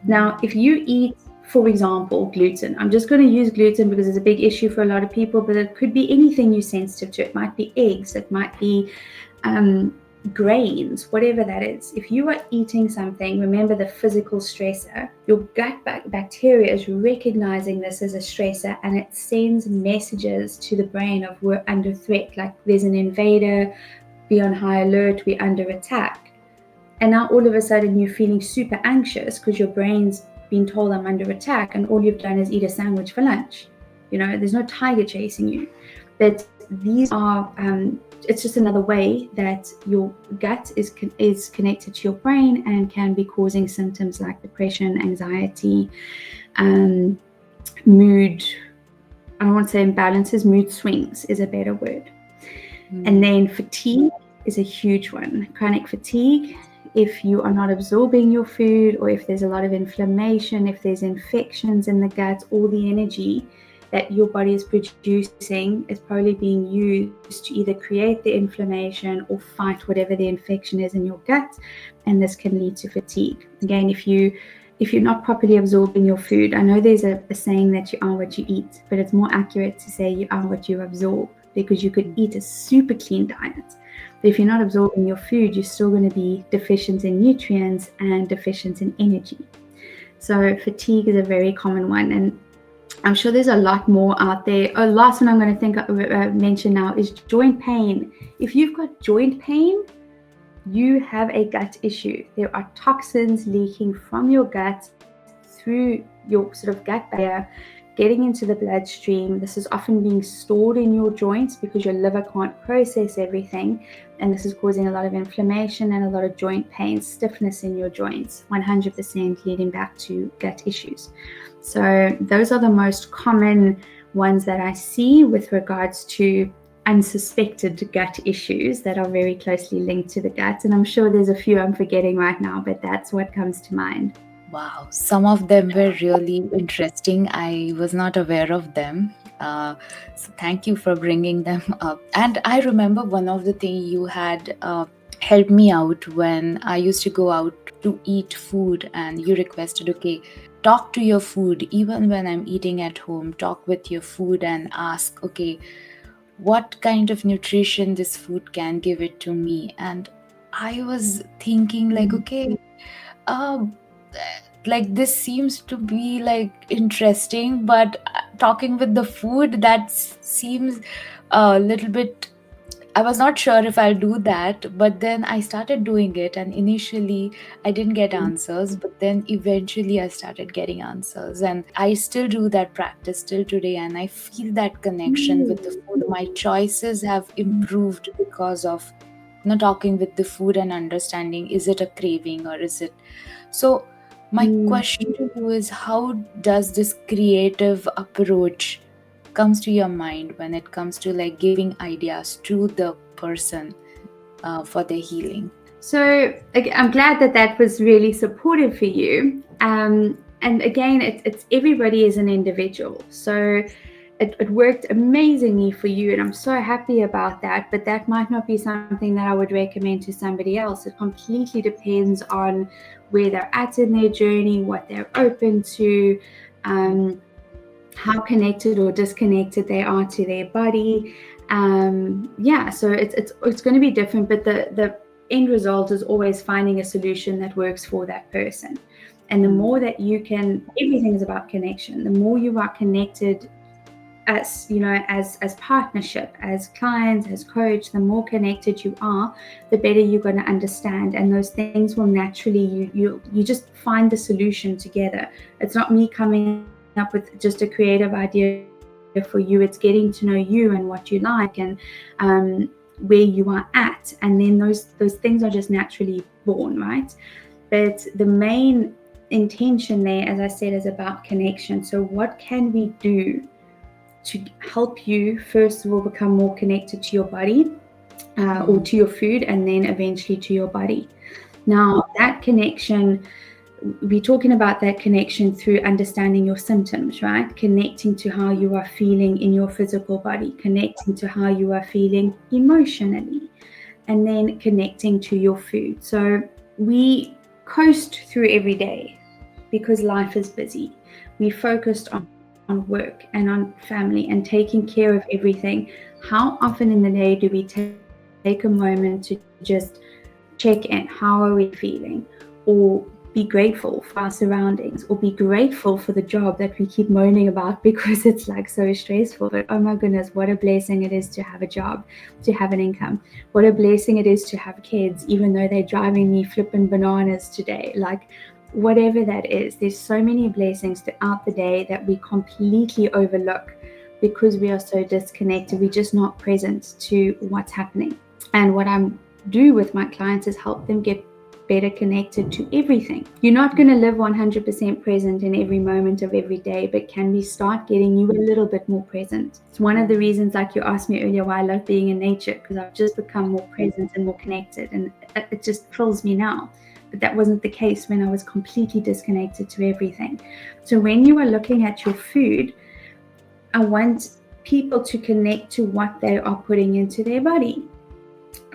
Now, if you eat, for example, gluten, I'm just going to use gluten because it's a big issue for a lot of people, but it could be anything you're sensitive to. It might be eggs, it might be grains, whatever that is. If you are eating something, remember the physical stressor, your gut bacteria is recognizing this as a stressor, and it sends messages to the brain of, we're under threat, like there's an invader, be on high alert, we're under attack. And now all of a sudden you're feeling super anxious because your brain's been told, I'm under attack, and all you've done is eat a sandwich for lunch. There's no tiger chasing you. But these are it's just another way that your gut is connected to your brain and can be causing symptoms like depression, anxiety, mood, I don't want to say imbalances, mood swings is a better word. And then fatigue is a huge one. Chronic fatigue, if you are not absorbing your food, or if there's a lot of inflammation, if there's infections in the gut, all the energy that your body is producing is probably being used to either create the inflammation or fight whatever the infection is in your gut, and this can lead to fatigue. Again, if you're not properly absorbing your food, I know there's a saying that you are what you eat, but it's more accurate to say you are what you absorb, because you could eat a super clean diet, but if you're not absorbing your food, you're still going to be deficient in nutrients and deficient in energy. So fatigue is a very common one, and I'm sure there's a lot more out there. Oh, last one I'm going to mention now is joint pain. If you've got joint pain, you have a gut issue. There are toxins leaking from your gut through your sort of gut barrier, getting into the bloodstream. This is often being stored in your joints because your liver can't process everything, and this is causing a lot of inflammation and a lot of joint pain, stiffness in your joints, 100% leading back to gut issues. So those are the most common ones that I see with regards to unsuspected gut issues that are very closely linked to the gut. And I'm sure there's a few I'm forgetting right now, but that's what comes to mind. Wow, some of them were really interesting. I was not aware of them. So thank you for bringing them up. And I remember one of the things you had helped me out when I used to go out to eat food, and you requested, okay, talk to your food. Even when I'm eating at home, talk with your food and ask, okay, what kind of nutrition this food can give it to me. And I was thinking like, okay, um like this seems to be like interesting, but talking with the food, that seems a little bit, I was not sure if I'll do that, but then I started doing it, and initially I didn't get answers, but then eventually I started getting answers, and I still do that practice till today, and I feel that connection with the food. My choices have improved because of talking with the food and understanding, is it a craving or is it so. My question to you is, how does this creative approach comes to your mind when it comes to like giving ideas to the person for their healing? So I'm glad that that was really supportive for you. And again, it's everybody is an individual. So it worked amazingly for you, and I'm so happy about that. But that might not be something that I would recommend to somebody else. It completely depends on where they're at in their journey, what they're open to, how connected or disconnected they are to their body. So it's going to be different, but the end result is always finding a solution that works for that person. And the more that you can, everything is about connection. The more you are connected as partnership, as clients, as coach, the more connected you are, the better you're going to understand, and those things will naturally, you just find the solution together. It's not me coming up with just a creative idea for you. It's getting to know you and what you like, and where you are at, and then those things are just naturally born, right? But the main intention there, as I said, is about connection. So what can we do to help you, first of all, become more connected to your body, or to your food, and then eventually to your body? Now, that connection, we're talking about that connection through understanding your symptoms, right? Connecting to how you are feeling in your physical body, connecting to how you are feeling emotionally, and then connecting to your food. So we coast through every day because life is busy. We focused on work and on family and taking care of everything. How often in the day do we take a moment to just check in? How are we feeling? Or be grateful for our surroundings, or be grateful for the job that we keep moaning about because it's like so stressful. But oh my goodness, what a blessing it is to have a job, to have an income. What a blessing it is to have kids, even though they're driving me flipping bananas today. Like, whatever that is, there's so many blessings throughout the day that we completely overlook because we are so disconnected. We're just not present to what's happening. And what I do with my clients is help them get better connected to everything. You're not going to live 100% present in every moment of every day, but can we start getting you a little bit more present? It's one of the reasons, like you asked me earlier, why I love being in nature, because I've just become more present and more connected, and it just fills me now. But that wasn't the case when I was completely disconnected to everything. So when you are looking at your food, I want people to connect to what they are putting into their body.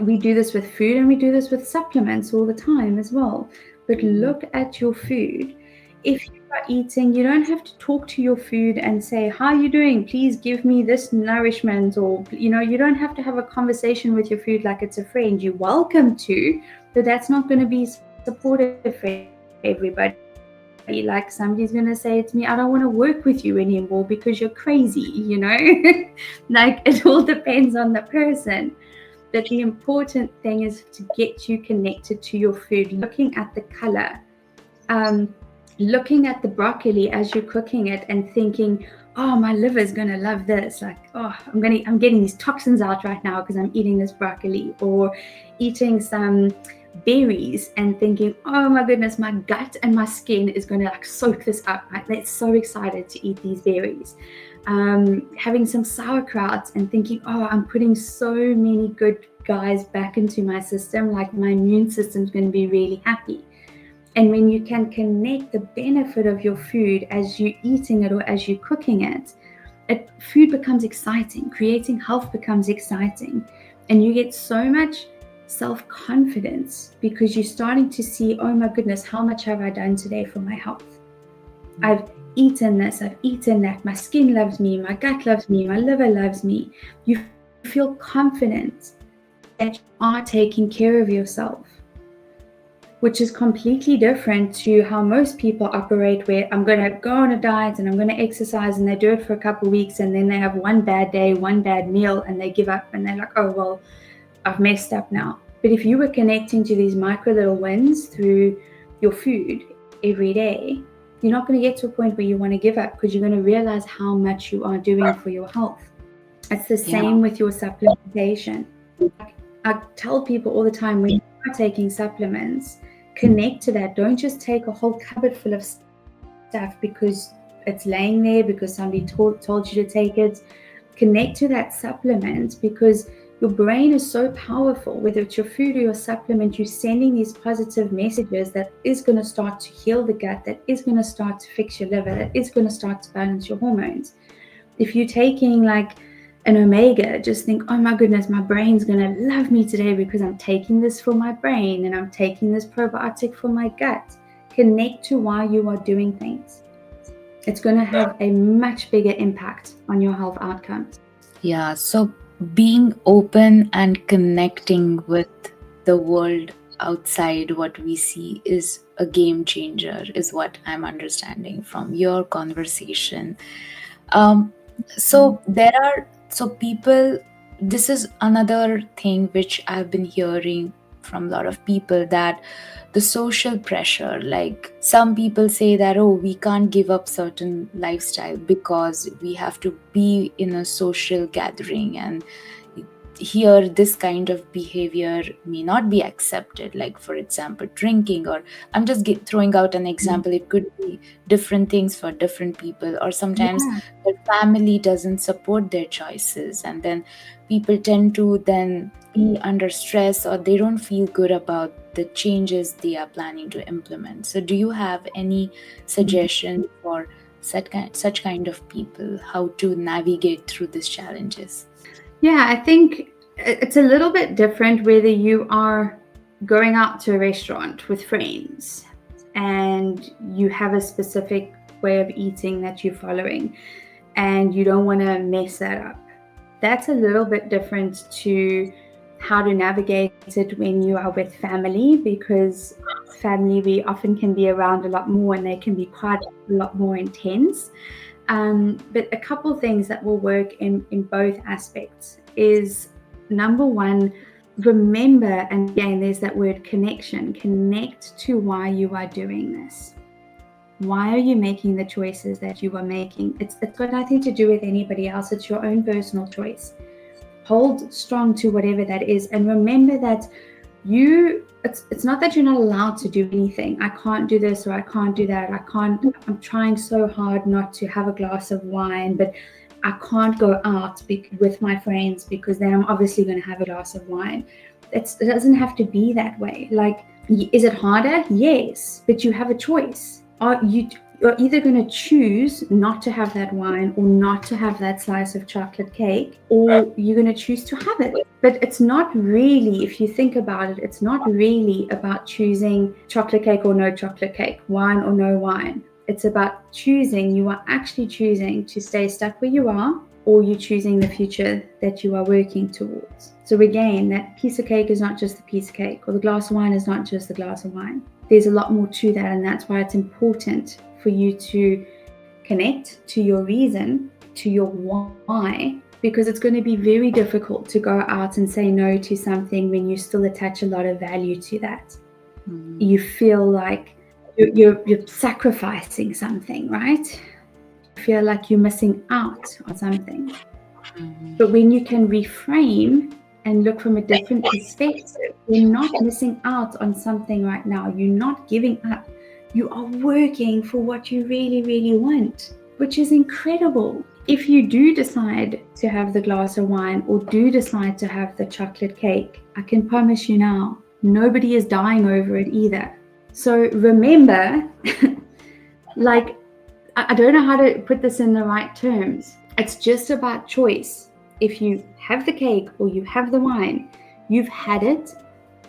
We do this with food and we do this with supplements all the time as well. But look at your food. If you are eating, you don't have to talk to your food and say, "How are you doing? Please give me this nourishment." Or, you don't have to have a conversation with your food like it's a friend. You're welcome to, but that's not going to be supportive for everybody. Like somebody's going to say to me, "I don't want to work with you anymore because you're crazy," like it all depends on the person. But the important thing is to get you connected to your food, looking at the color, um, looking at the broccoli as you're cooking it and thinking, "Oh, my liver's gonna love this. Like, oh, I'm getting these toxins out right now because I'm eating this broccoli," or eating some berries and thinking, "Oh my goodness, my gut and my skin is gonna like soak this up. They're so excited to eat these berries." Having some sauerkraut and thinking, "Oh, I'm putting so many good guys back into my system, like my immune system's going to be really happy." And when you can connect the benefit of your food as you're eating it or as you're cooking it, food becomes exciting. Creating health becomes exciting. And you get so much self-confidence because you're starting to see, "Oh my goodness, how much have I done today for my health? I've eaten this, I've eaten that, my skin loves me, my gut loves me, my liver loves me." You feel confident that you are taking care of yourself, which is completely different to how most people operate, where I'm going to go on a diet and I'm going to exercise, and they do it for a couple of weeks and then they have one bad day, one bad meal, and they give up and they're like, "Oh, well, I've messed up now." But if you were connecting to these micro little wins through your food every day, you're not going to get to a point where you want to give up because you're going to realize how much you are doing for your health. It's the Yeah. same with your supplementation. I tell people all the time, when you are taking supplements, connect to that. Don't just take a whole cupboard full of stuff because it's laying there, because somebody told you to take it. Connect to that supplement because your brain is so powerful. Whether it's your food or your supplement, you're sending these positive messages that is going to start to heal the gut, that is going to start to fix your liver, that is going to start to balance your hormones. If you're taking like an omega, just think, "Oh my goodness, my brain's going to love me today because I'm taking this for my brain and I'm taking this probiotic for my gut." Connect to why you are doing things. It's going to have a much bigger impact on your health outcomes. Yeah, so being open and connecting with the world outside what we see is a game changer, is what I'm understanding from your conversation. Um, so there are, so people, this is another thing which I've been hearing from a lot of people, that the social pressure, like some people say that, "Oh, we can't give up certain lifestyle because we have to be in a social gathering, and here this kind of behavior may not be accepted," like for example drinking, or I'm just throwing out an example. It could be different things for different people, or sometimes Yeah. their family doesn't support their choices, and then people tend to then be under stress, or they don't feel good about the changes they are planning to implement. So do you have any suggestion for such kind of people, how to navigate through these challenges? Yeah, I think it's a little bit different whether you are going out to a restaurant with friends and you have a specific way of eating that you're following and you don't want to mess that up. That's a little bit different to how to navigate it when you are with family, because family, we often can be around a lot more and they can be quite a lot more intense. But a couple things that will work in both aspects is, number one, remember, and again, there's that word connection, connect to why you are doing this. Why are you making the choices that you are making? It's got nothing to do with anybody else. It's your own personal choice. Hold strong to whatever that is, and remember that it's not that you're not allowed to do anything. "I can't do this," or "I can't do that." I'm trying so hard not to have a glass of wine, but I can't go out with my friends because then I'm obviously going to have a glass of wine. It doesn't have to be that way. Like, is it harder? Yes, but you have a choice. you're either going to choose not to have that wine or not to have that slice of chocolate cake, or you're going to choose to have it. But it's not really, if you think about it, it's not really about choosing chocolate cake or no chocolate cake, wine or no wine. It's about choosing, you are actually choosing to stay stuck where you are, or you're choosing the future that you are working towards. So again, that piece of cake is not just the piece of cake, or the glass of wine is not just the glass of wine. There's a lot more to that, and that's why it's important for you to connect to your reason, to your why, because it's going to be very difficult to go out and say no to something when you still attach a lot of value to that. Mm-hmm. You feel like you're sacrificing something, right? You feel like you're missing out on something. Mm-hmm. But when you can reframe and look from a different perspective, you're not missing out on something right now. You're not giving up. You are working for what you really, really want, which is incredible. If you do decide to have the glass of wine or do decide to have the chocolate cake, I can promise you now, nobody is dying over it either. So remember, like, I don't know how to put this in the right terms. It's just about choice. If you have the cake or you have the wine, you've had it.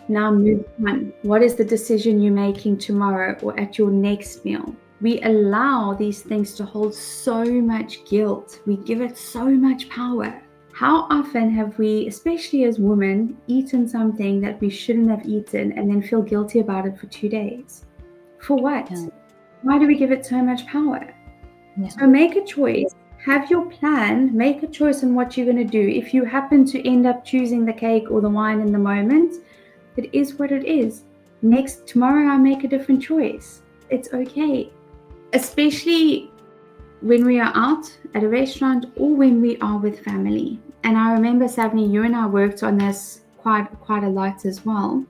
Now move on. What is the decision you're making tomorrow or at your next meal? We allow these things to hold so much guilt. We give it so much power. How often have we, especially as women, eaten something that we shouldn't have eaten and then feel guilty about it for 2 days? For what? Yeah. Why do we give it so much power? Yeah. So make a choice. Have your plan. Make a choice on what you're going to do. If you happen to end up choosing the cake or the wine in the moment, it is what it is. Tomorrow I make a different choice. It's okay. Especially when we are out at a restaurant or when we are with family. And I remember, Savni, you and I worked on this quite a lot as well.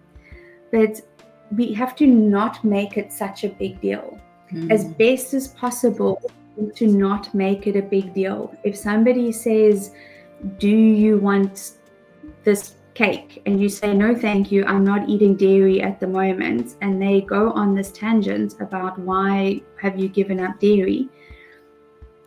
But we have to not make it such a big deal. As best as possible, to not make it a big deal. If somebody says, do you want this cake? And you say, no, thank you, I'm not eating dairy at the moment. And they go on this tangent about why have you given up dairy?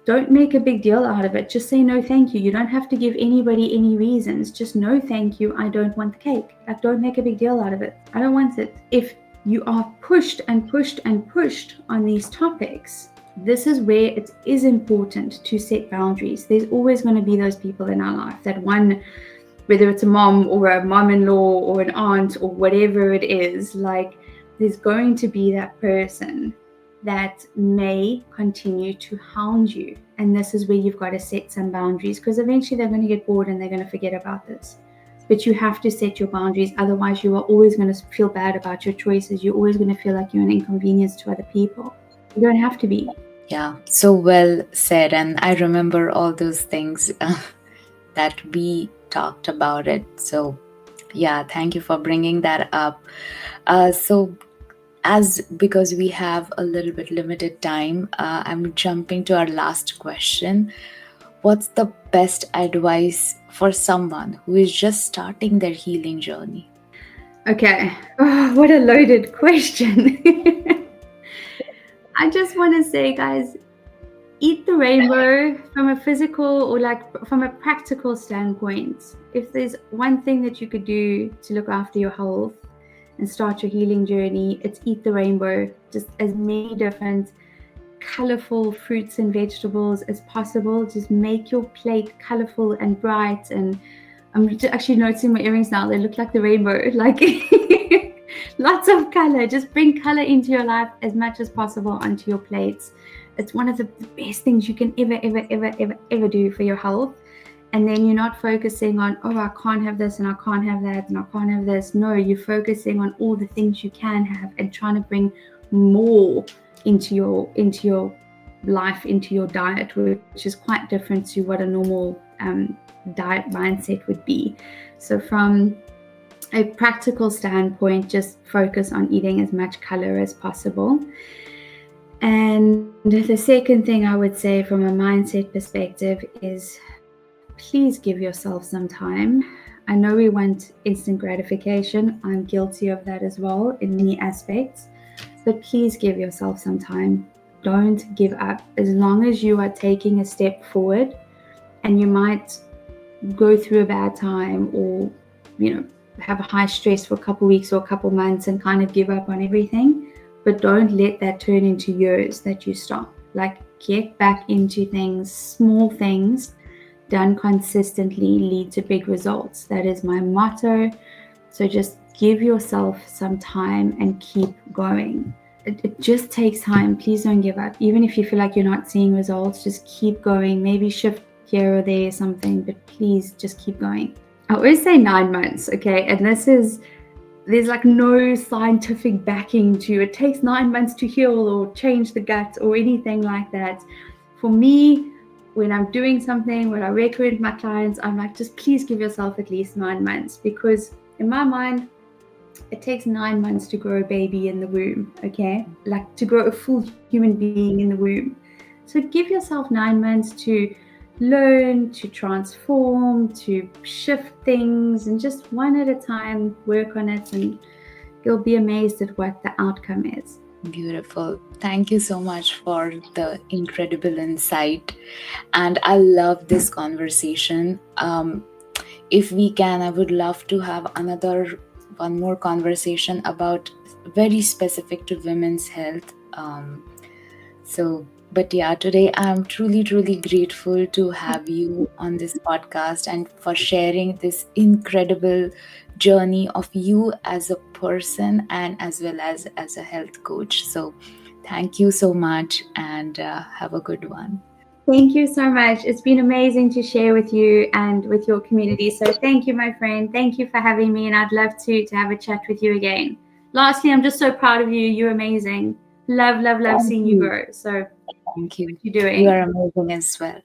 Don't make a big deal out of it. Just say, no, thank you. You don't have to give anybody any reasons. Just no, thank you. I don't want the cake. Like, don't make a big deal out of it. I don't want it. If you are pushed and pushed and pushed on these topics, this is where it is important to set boundaries. There's always going to be those people in our life, that one, whether it's a mom or a mom-in-law or an aunt or whatever it is, like, there's going to be that person that may continue to hound you. And this is where you've got to set some boundaries, because eventually they're going to get bored and they're going to forget about this. But you have to set your boundaries. Otherwise, you are always going to feel bad about your choices. You're always going to feel like you're an inconvenience to other people. You don't have to be. Yeah, so well said. And I remember all those things that we talked about it. So yeah, thank you for bringing that up. Because we have a little bit limited time, I'm jumping to our last question. What's the best advice for someone who is just starting their healing journey? Okay. Oh, what a loaded question. I just want to say, guys, eat the rainbow from a physical or like from a practical standpoint. If there's one thing that you could do to look after your health and start your healing journey, it's eat the rainbow. Just as many different colorful fruits and vegetables as possible. Just make your plate colorful and bright. And I'm actually noticing my earrings now, they look like the rainbow, like lots of color. Just bring color into your life as much as possible onto your plates. It's one of the best things you can ever do for your health. And then you're not focusing on, oh, I can't have this and I can't have that and I can't have this. No, you're focusing on all the things you can have and trying to bring more into your life, into your diet, which is quite different to what a normal diet mindset would be. So from a practical standpoint, just focus on eating as much color as possible. And the second thing I would say from a mindset perspective is, please give yourself some time. I know we want instant gratification. I'm guilty of that as well in many aspects. But please give yourself some time. don't give up. As long as you are taking a step forward, and you might go through a bad time, or have a high stress for a couple of weeks or a couple of months and kind of give up on everything, but don't let that turn into years that you stop. Like, get back into things. Small things done consistently lead to big results. That is my motto. So just give yourself some time and keep going. It just takes time. Please don't give up. Even if you feel like you're not seeing results, just keep going. Maybe shift here or there, something, but please just keep going. I always say 9 months, okay? And there's like no scientific backing to it takes 9 months to heal or change the gut or anything like that. For me, when I'm doing something, when I recommend my clients, I'm like, just please give yourself at least 9 months, because in my mind, it takes 9 months to grow a baby in the womb, okay? Like, to grow a full human being in the womb. So give yourself 9 months to learn, to transform, to shift things, and just one at a time work on it, and you'll be amazed at what the outcome is. Beautiful. Thank you so much for the incredible insight. And I love this conversation. If we can, I would love to have one more conversation about very specific to women's health. But yeah, today I'm truly, truly grateful to have you on this podcast and for sharing this incredible journey of you as a person and as well as a health coach. So thank you so much, and have a good one. Thank you so much. It's been amazing to share with you and with your community. So thank you, my friend. Thank you for having me, and I'd love to have a chat with you again. Lastly, I'm just so proud of you. You're amazing. Love, love, love Thank seeing you you. grow. So Thank you. what you're You doing. are amazing as well.